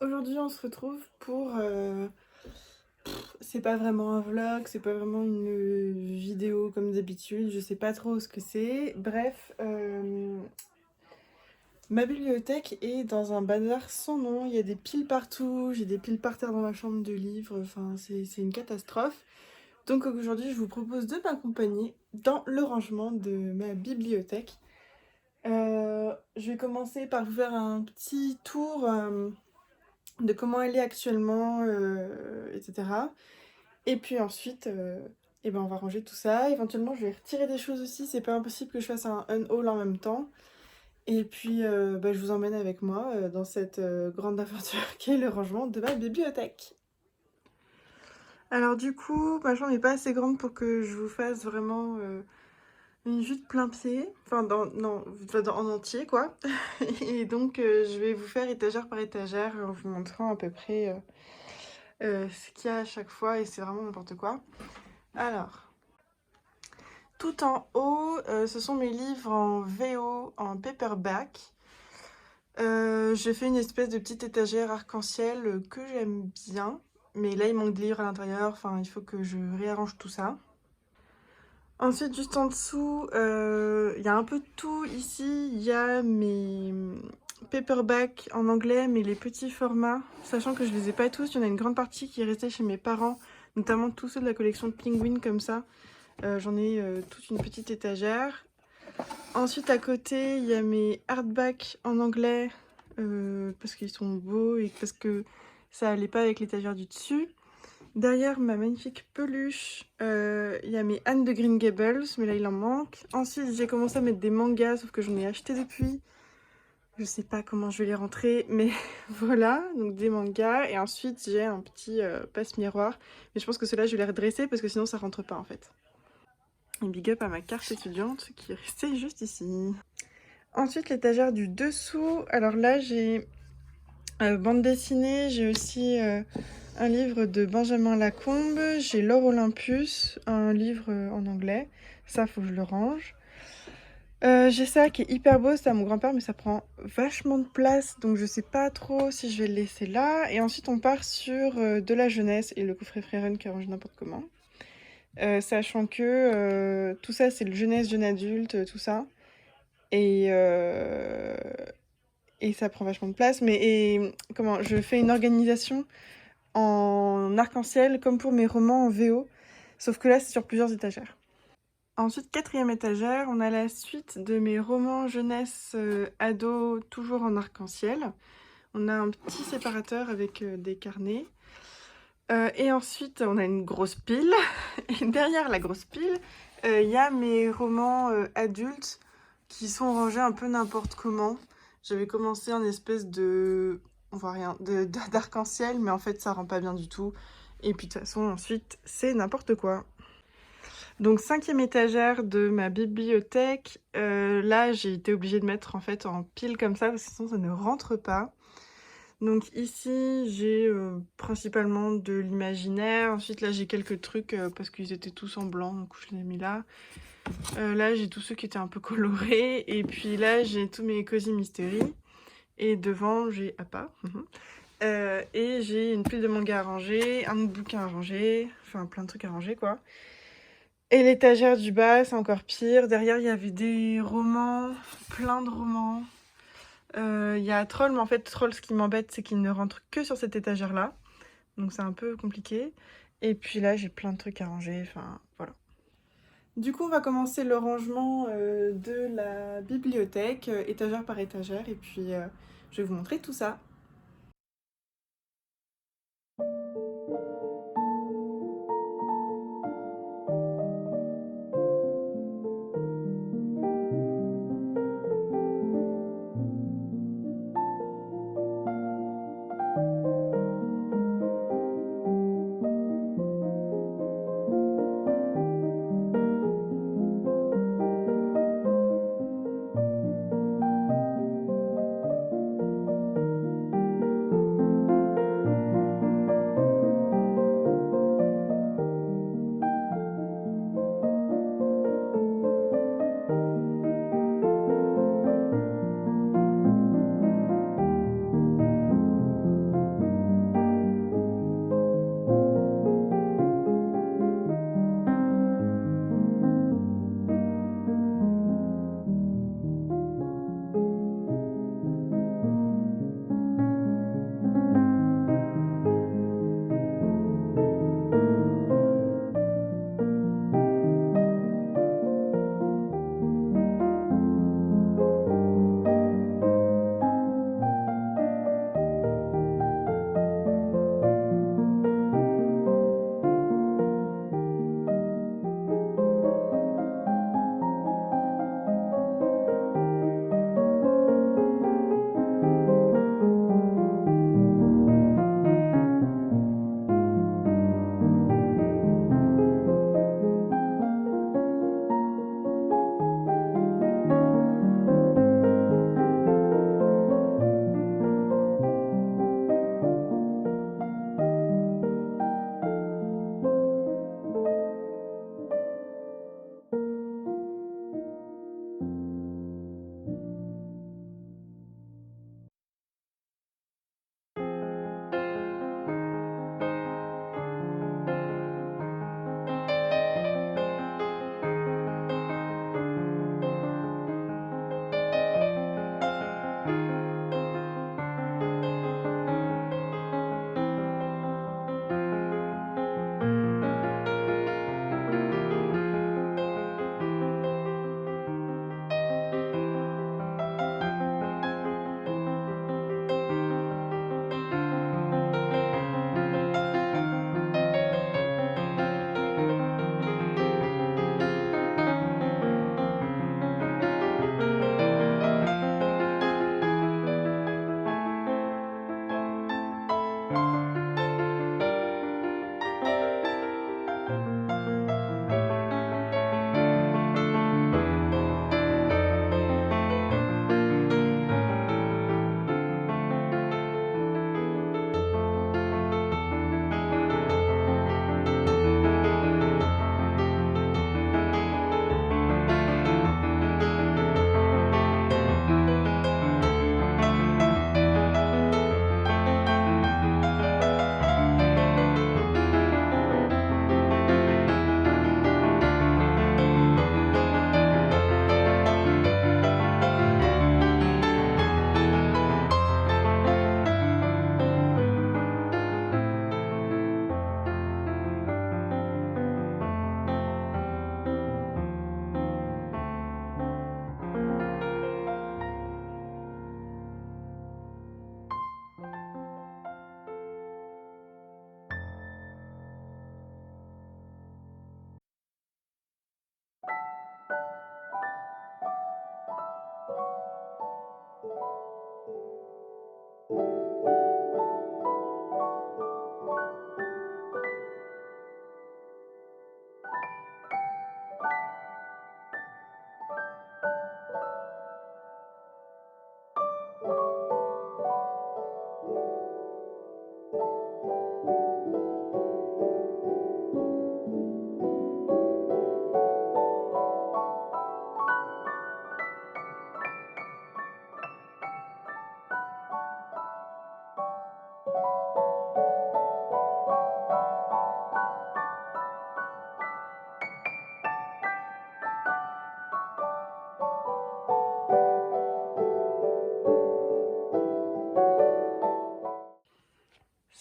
Aujourd'hui, on se retrouve pour... c'est pas vraiment un vlog, c'est pas vraiment une vidéo comme d'habitude, je sais pas trop ce que c'est. Bref, ma bibliothèque est dans un bazar sans nom, il y a des piles partout, j'ai des piles par terre dans ma chambre de livres, enfin c'est une catastrophe. Donc aujourd'hui, je vous propose de m'accompagner dans le rangement de ma bibliothèque. Je vais commencer par vous faire un petit tour de comment elle est actuellement, etc. Et puis ensuite, eh ben on va ranger tout ça. Éventuellement, je vais retirer des choses aussi. C'est pas impossible que je fasse un unhaul en même temps. Et puis, bah, je vous emmène avec moi dans cette grande aventure qui est le rangement de ma bibliothèque. Alors du coup, ma chambre n'est pas assez grande pour que je vous fasse vraiment une vue de plein pied. Enfin, non, en entier, quoi. Et donc, je vais vous faire étagère par étagère en vous montrant à peu près ce qu'il y a à chaque fois. Et c'est vraiment n'importe quoi. Alors... Tout en haut, ce sont mes livres en VO, en paperback. J'ai fait une espèce de petite étagère arc-en-ciel que j'aime bien. Mais là, il manque des livres à l'intérieur. Enfin, il faut que je réarrange tout ça. Ensuite, juste en dessous, il y a un peu de tout ici. Il y a mes paperbacks en anglais, mais les petits formats. Sachant que je les ai pas tous. Il y en a une grande partie qui est restée chez mes parents. Notamment tous ceux de la collection Penguin comme ça. J'en ai toute une petite étagère. Ensuite, à côté, il y a mes hardbacks en anglais, parce qu'ils sont beaux et parce que ça allait pas avec l'étagère du dessus. Derrière ma magnifique peluche, il y a mes Anne de Green Gables, mais là il en manque. Ensuite, j'ai commencé à mettre des mangas, sauf que j'en ai acheté depuis. Je sais pas comment je vais les rentrer, mais voilà, donc des mangas. Et ensuite, j'ai un petit passe-miroir. Mais je pense que ceux-là, je vais les redresser parce que sinon ça rentre pas en fait. Et big up à ma carte étudiante qui est restée juste ici. Ensuite, l'étagère du dessous. Alors là, j'ai bande dessinée. J'ai aussi un livre de Benjamin Lacombe. J'ai L'Or Olympus, un livre en anglais. Ça, faut que je le range. J'ai ça qui est hyper beau, c'est à mon grand-père, mais ça prend vachement de place. Donc je sais pas trop si je vais le laisser là. Et ensuite, on part sur de la jeunesse et le coffret Freren qui range n'importe comment. Sachant que tout ça, c'est le jeunesse, jeune adulte, tout ça. Et, euh, et ça prend vachement de place. Mais comment je fais une organisation en arc-en-ciel comme pour mes romans en VO. Sauf que là, c'est sur plusieurs étagères. Ensuite, quatrième étagère, on a la suite de mes romans jeunesse ado, toujours en arc-en-ciel. On a un petit séparateur avec des carnets. Et ensuite, on a une grosse pile. Et derrière la grosse pile, il y a mes romans adultes qui sont rangés un peu n'importe comment. J'avais commencé en espèce de... On voit rien, d'arc-en-ciel, mais en fait, ça rend pas bien du tout. Et puis de toute façon, ensuite, c'est n'importe quoi. Donc, cinquième étagère de ma bibliothèque. Là, j'ai été obligée de mettre en fait en pile comme ça, parce que sinon, ça ne rentre pas. Donc ici, j'ai principalement de l'imaginaire. Ensuite, là, j'ai quelques trucs parce qu'ils étaient tous en blanc, donc je les ai mis là. Là, j'ai tous ceux qui étaient un peu colorés. Et puis là, j'ai tous mes Cozy Mystery. Et devant, j'ai Appa. Et j'ai une pile de mangas à ranger, un autre bouquin à ranger. Enfin, plein de trucs à ranger, quoi. Et l'étagère du bas, c'est encore pire. Derrière, il y avait des romans, plein de romans. Il y a Troll, mais en fait, Troll, ce qui m'embête, c'est qu'il ne rentre que sur cette étagère-là. Donc c'est un peu compliqué. Et puis là, j'ai plein de trucs à ranger, enfin voilà. Du coup, on va commencer le rangement de la bibliothèque, étagère par étagère, et puis je vais vous montrer tout ça.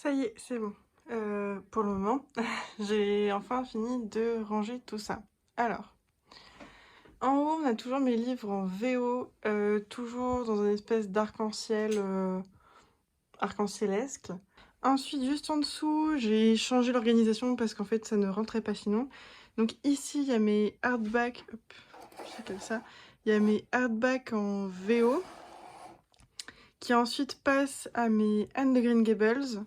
Ça y est, c'est bon. Pour le moment, j'ai enfin fini de ranger tout ça. Alors, en haut, on a toujours mes livres en VO, toujours dans une espèce d'arc-en-ciel, arc-en-cielesque. Ensuite, juste en dessous, j'ai changé l'organisation parce qu'en fait, ça ne rentrait pas sinon. Donc ici, il y a mes hardbacks, hop, j'appelle ça, il y a mes hardbacks en VO, qui ensuite passent à mes Anne de Green Gables.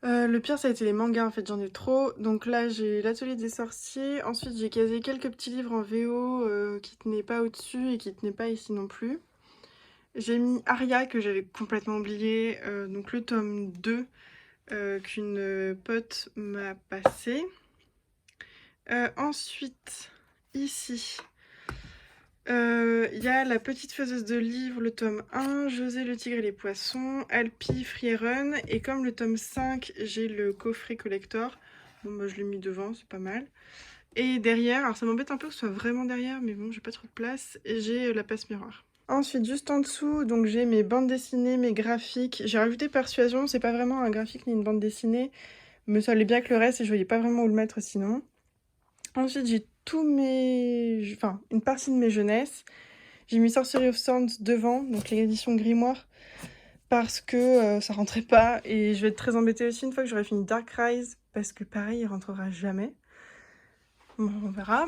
Le pire, ça a été les mangas, en fait, j'en ai trop. Donc là, j'ai l'Atelier des sorciers. Ensuite, j'ai casé quelques petits livres en VO qui tenaient pas au-dessus et qui tenaient pas ici non plus. J'ai mis Aria, que j'avais complètement oublié, donc le tome 2, qu'une pote m'a passé. Ensuite, ici, il y a La petite faiseuse de livres, le tome 1, José le tigre et les poissons, Alpi, Frierun, et comme le tome 5, j'ai le coffret collector, bon bah je l'ai mis devant, c'est pas mal. Et derrière, alors ça m'embête un peu que ce soit vraiment derrière, mais bon, j'ai pas trop de place, et j'ai la passe miroir. Ensuite, juste en dessous, donc j'ai mes bandes dessinées, mes graphiques. J'ai rajouté Persuasion, c'est pas vraiment un graphique ni une bande dessinée, mais ça allait bien que le reste et je voyais pas vraiment où le mettre sinon. Ensuite, j'ai tous mes... Enfin, une partie de mes jeunesses. J'ai mis Sorcery of Sounds devant, donc les éditions Grimoire, parce que ça rentrait pas. Et je vais être très embêtée aussi une fois que j'aurai fini Dark Rise, parce que pareil, il rentrera jamais. Bon, on verra.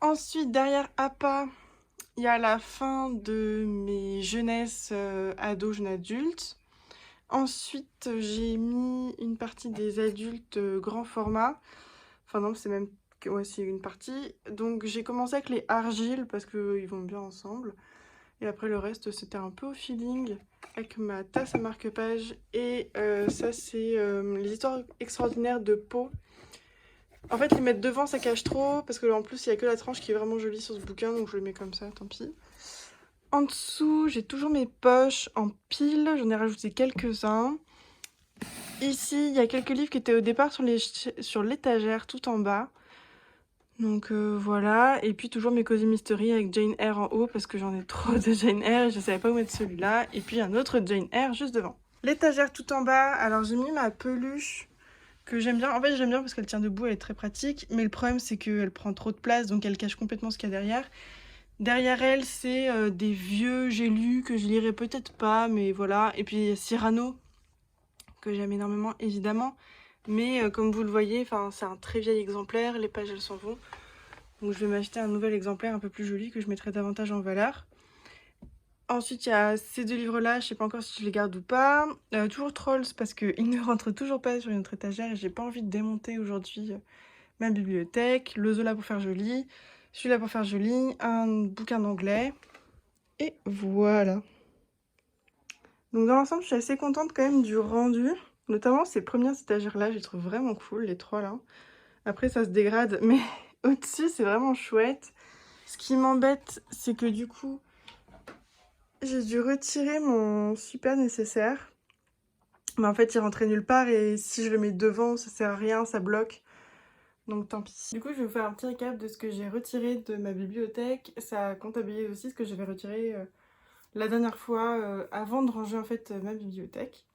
Ensuite, derrière Appa, il y a la fin de mes jeunesses ados, jeunes adultes. Ensuite, j'ai mis une partie des adultes grand format. Enfin non, c'est même... Ouais, c'est une partie. Donc j'ai commencé avec les argiles parce qu'ils vont bien ensemble. Et après le reste, c'était un peu au feeling avec ma tasse à marque-page. Et ça, c'est les histoires extraordinaires de Poe. En fait, les mettre devant, ça cache trop. Parce que en plus, il n'y a que la tranche qui est vraiment jolie sur ce bouquin. Donc je le mets comme ça, tant pis. En dessous, j'ai toujours mes poches en pile. J'en ai rajouté quelques-uns. Ici, il y a quelques livres qui étaient au départ sur l'étagère tout en bas. Donc voilà, et puis toujours mes Cozy Mystery avec Jane Eyre en haut parce que j'en ai trop de Jane Eyre et je savais pas où mettre celui-là. Et puis un autre Jane Eyre juste devant. L'étagère tout en bas, alors j'ai mis ma peluche que j'aime bien. En fait j'aime bien parce qu'elle tient debout, elle est très pratique. Mais le problème c'est qu'elle prend trop de place donc elle cache complètement ce qu'il y a derrière. Derrière elle c'est des vieux j'ai lu que je lirai peut-être pas mais voilà. Et puis Cyrano que j'aime énormément évidemment. Mais comme vous le voyez, c'est un très vieil exemplaire, les pages elles s'en vont. Donc je vais m'acheter un nouvel exemplaire un peu plus joli que je mettrai davantage en valeur. Ensuite, il y a ces deux livres-là, je sais pas encore si je les garde ou pas. Toujours Trolls parce qu'ils ne rentrent toujours pas sur notre étagère et j'ai pas envie de démonter aujourd'hui ma bibliothèque. Le Zola pour faire joli, celui-là pour faire joli, un bouquin d'anglais. Et voilà. Donc dans l'ensemble, je suis assez contente quand même du rendu. Notamment ces premières étagères-là, je les trouve vraiment cool, les trois là. Après, ça se dégrade, mais au-dessus, c'est vraiment chouette. Ce qui m'embête, c'est que du coup, j'ai dû retirer mon super nécessaire. Mais en fait, il rentrait nulle part et si je le mets devant, ça sert à rien, ça bloque. Donc tant pis. Du coup, je vais vous faire un petit récap de ce que j'ai retiré de ma bibliothèque. Ça comptabilise aussi ce que j'avais retiré la dernière fois avant de ranger en fait ma bibliothèque.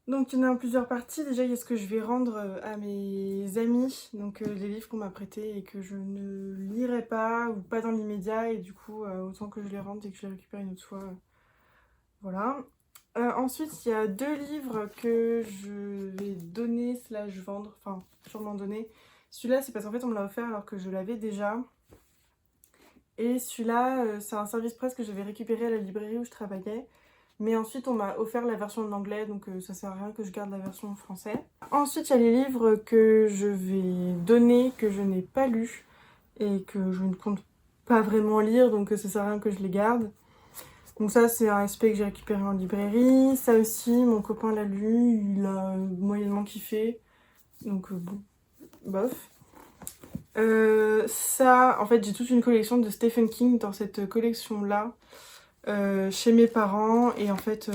Donc il y en a en plusieurs parties. Déjà il y a ce que je vais rendre à mes amis, donc les livres qu'on m'a prêtés et que je ne lirai pas ou pas dans l'immédiat et du coup autant que je les rende et que je les récupère une autre fois. Voilà. Ensuite il y a deux livres que je vais donner slash vendre, enfin sûrement donner. Celui-là c'est parce qu'en fait on me l'a offert alors que je l'avais déjà. Et celui-là c'est un service presse que j'avais récupéré à la librairie où je travaillais. Mais ensuite, on m'a offert la version en anglais, donc ça sert à rien que je garde la version en français. Ensuite, il y a les livres que je vais donner, que je n'ai pas lus et que je ne compte pas vraiment lire, donc ça sert à rien que je les garde. Donc ça, c'est un SP que j'ai récupéré en librairie. Ça aussi, mon copain l'a lu, il a moyennement kiffé. Donc bon, bof. Ça, en fait, j'ai toute une collection de Stephen King dans cette collection-là, chez mes parents. Et en fait,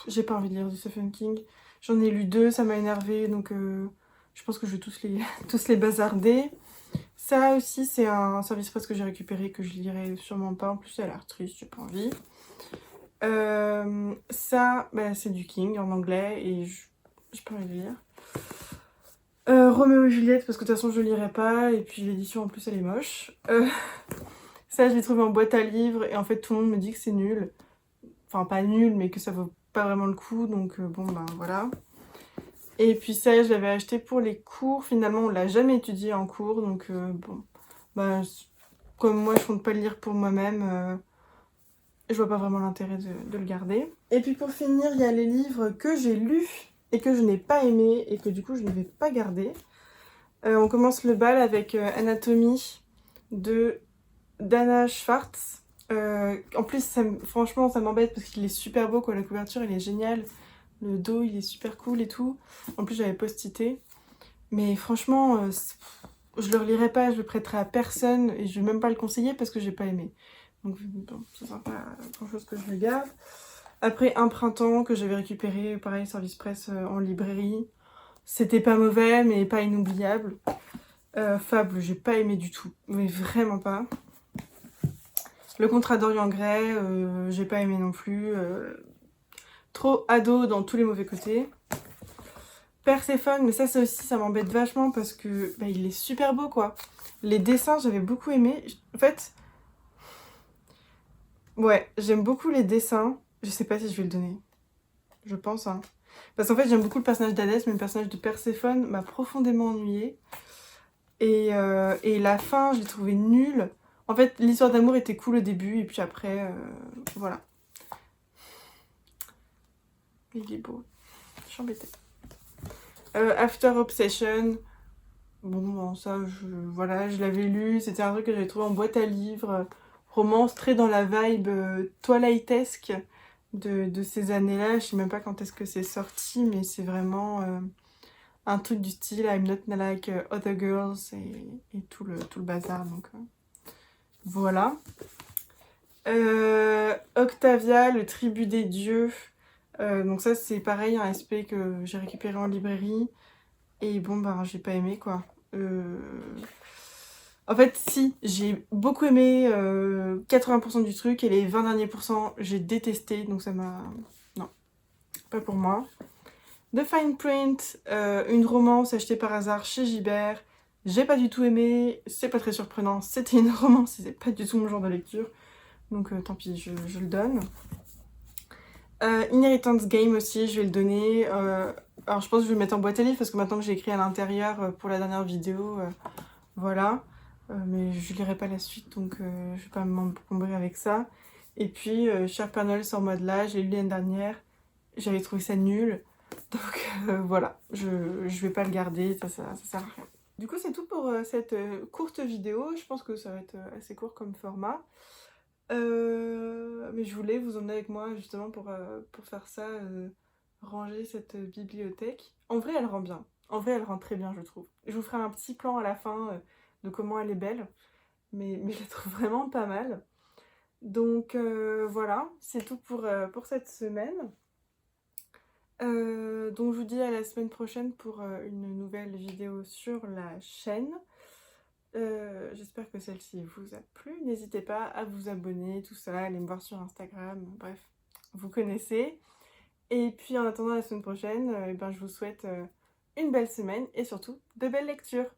j'ai pas envie de lire du Stephen King. J'en ai lu 2, ça m'a énervé, donc je pense que je vais tous les, tous les bazarder. Ça aussi, c'est un service presse que j'ai récupéré, que je lirai sûrement pas. En plus, ça a l'air triste, j'ai pas envie. Ça, bah, c'est du King en anglais et j'ai pas envie de lire. Roméo et Juliette, parce que de toute façon je lirai pas, et puis l'édition en plus elle est moche. Ça, je l'ai trouvé en boîte à livres, et en fait tout le monde me dit que c'est nul. Enfin, pas nul, mais que ça vaut pas vraiment le coup, donc bon, ben voilà. Et puis ça, je l'avais acheté pour les cours. Finalement, on l'a jamais étudié en cours, donc bon. Bah, comme moi, je compte pas le lire pour moi-même, je vois pas vraiment l'intérêt de le garder. Et puis pour finir, il y a les livres que j'ai lus et que je n'ai pas aimés et que du coup je ne vais pas garder. On commence le bal avec Anatomie de Dana Schwartz. En plus, franchement, ça m'embête parce qu'il est super beau, quoi. La couverture, il est génial. Le dos, il est super cool et tout. En plus, j'avais post-ité. Mais franchement, je le relirai pas, je le prêterai à personne et je vais même pas le conseiller parce que j'ai pas aimé. Donc, bon, ça sera pas grand chose que je le garde. Après, Un printemps que j'avais récupéré, pareil, service presse en librairie. C'était pas mauvais, mais pas inoubliable. Fable, j'ai pas aimé du tout, mais vraiment pas. Le contrat d'Orion Gray, j'ai pas aimé non plus. Trop ado dans tous les mauvais côtés. Perséphone, mais ça aussi, ça m'embête vachement parce que bah, il est super beau, quoi. Les dessins, j'avais beaucoup aimé. En fait, ouais, j'aime beaucoup les dessins. Je sais pas si je vais le donner. Je pense, hein. Parce qu'en fait, j'aime beaucoup le personnage d'Hadès, mais le personnage de Perséphone m'a profondément ennuyée. Et la fin, je l'ai trouvé nulle. En fait, l'histoire d'amour était cool au début, et puis après, voilà. Il est beau. Je suis embêtée. After Obsession. Bon, ça, voilà, je l'avais lu. C'était un truc que j'avais trouvé en boîte à livres. Romance très dans la vibe Twilightesque de ces années-là. Je sais même pas quand est-ce que c'est sorti, mais c'est vraiment un truc du style I'm not like other girls et tout le bazar. Donc voilà. Octavia, le tribut des dieux. Donc ça, c'est pareil, un SP que j'ai récupéré en librairie. Et bon, ben, j'ai pas aimé, quoi. En fait, si, j'ai beaucoup aimé 80% du truc, et les 20 derniers pourcents, j'ai détesté, donc ça m'a... Non, pas pour moi. The Fine Print, une romance achetée par hasard chez Gibert. J'ai pas du tout aimé, c'est pas très surprenant, c'était une romance, c'est pas du tout mon genre de lecture. Donc tant pis, je le donne. Inheritance Game aussi, je vais le donner. Alors je pense que je vais le mettre en boîte à livres parce que maintenant que j'ai écrit à l'intérieur pour la dernière vidéo, voilà. Mais je lirai pas la suite, donc je vais pas m'encombrer avec ça. Et puis Cher Père Noël sort moi de là, je l'ai lu l'année dernière. J'avais trouvé ça nul. Donc voilà, je vais pas le garder, ça sert à rien. Du coup c'est tout pour cette courte vidéo. Je pense que ça va être assez court comme format. Mais je voulais vous emmener avec moi justement pour faire ça, ranger cette bibliothèque. En vrai, elle rend bien. En vrai, elle rend très bien, je trouve. Je vous ferai un petit plan à la fin de comment elle est belle, mais je la trouve vraiment pas mal. Donc voilà, c'est tout pour cette semaine. Donc je vous dis à la semaine prochaine pour une nouvelle vidéo sur la chaîne. J'espère que celle-ci vous a plu. N'hésitez pas à vous abonner, tout ça, aller me voir sur Instagram, bref, vous connaissez. Et puis en attendant la semaine prochaine, eh ben, je vous souhaite une belle semaine et surtout de belles lectures.